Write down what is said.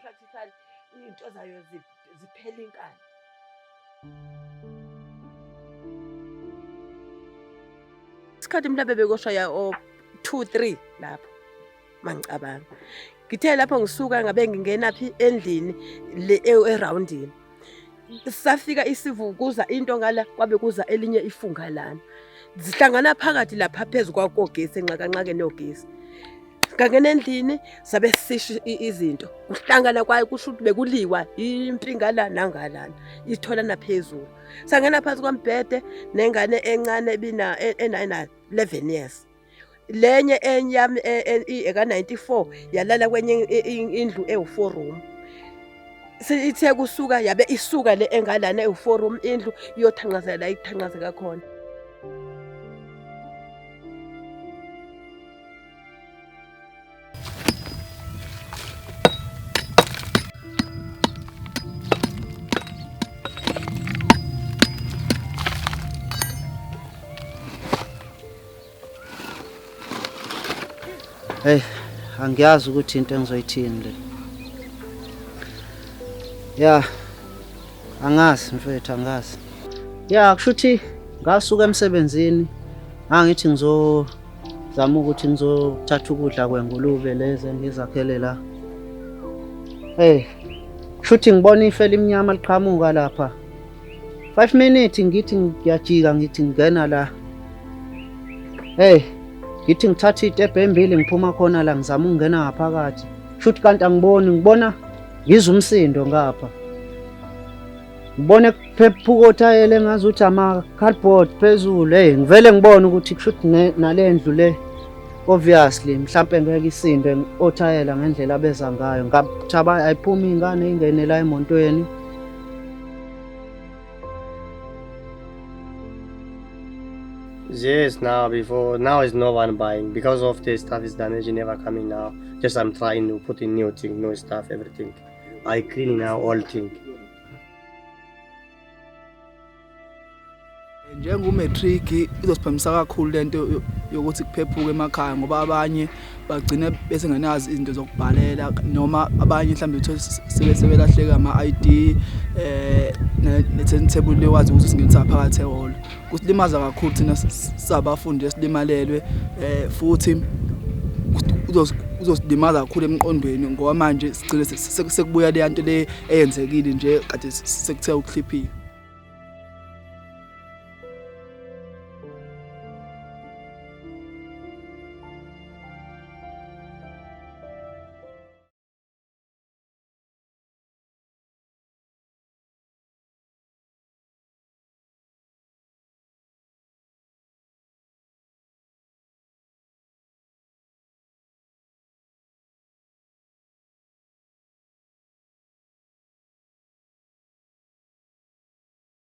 Practical into zayo ziphela inkani. Isikhathi mhlambe bekoshaya o 2-3 lapho mangicabanga. Ngithe lapho ngisuka ngabe ngingena phi endlini le eroundini. Safika isivukuza into ngala kwabe kuza elinye ifunga lana. Zihlangana phakathi lapha phezulu kwakogesi enxakanxake nogesi. Ngangena endlini sabe sisho izinto. Uhlangana kwayo kusho ukuthi bekuliwa impingala nangalana. Ithola naphezulu. Sangena phansi kwambhede nengane encane ebina enayina 11 years. Lenye enyami eka 94 yalala kwenye indlu ewu4 room. Sithe kusuka yabe isuka le engalana ewu4 room indlu iyothanqazela la ithanqazeka khona. Hey, angiyazi ukuthi into engizoyithini le. Ya, angazi mfethu angazi. Ya, kushuthi ngasuka emsebenzini, angithi ngizozama ukuthi ngizothatha ukudla kwengulube leze ngizakhele la. Hey, kushuthi ngibona ifele iminyama liqhamuka lapha. 5 minutes ngithi ngiyajika ngithi ngena la. Hey, ngithi ngithatha itebe embili ngiphuma khona la ngizama ukungena ngaphakathi. Kushuthi kanti angiboni, ngibona ngizwa umsindo ngapha. Ngibone kuphephuka othayele ngazuthi ama cardboard phezulu. Hey, ngivele ngibone ukuthi kushuthi nalendlu le obviously mhlambe ngeke isinde othayela ngendlela abeza ngayo. Ngathaba ayiphuma ingane ingene la emontweni. Yes, now is no one buying because of the stuff is damaged, never coming now. Just I'm trying to put in new thing, new stuff, everything. I clean now all thing. Njengomatric izosiphamisa kakhulu lento yokuthi kuphephuke emakhaya ngoba abanye bagcina bese ngenazi izinto zokubhalela noma abanye mhlambe utho sebelahleka ama ID ne-turntable lewazi ukuthi singenisa phakathi ehall. Kusilimaza kakhulu thina sabafundi esilimalelwe futhi uzosilimaza kakhulu emqondweni ngoba manje sigcine sekubuya le nto le eyenzekile nje kade sekuthe ukliphiwe.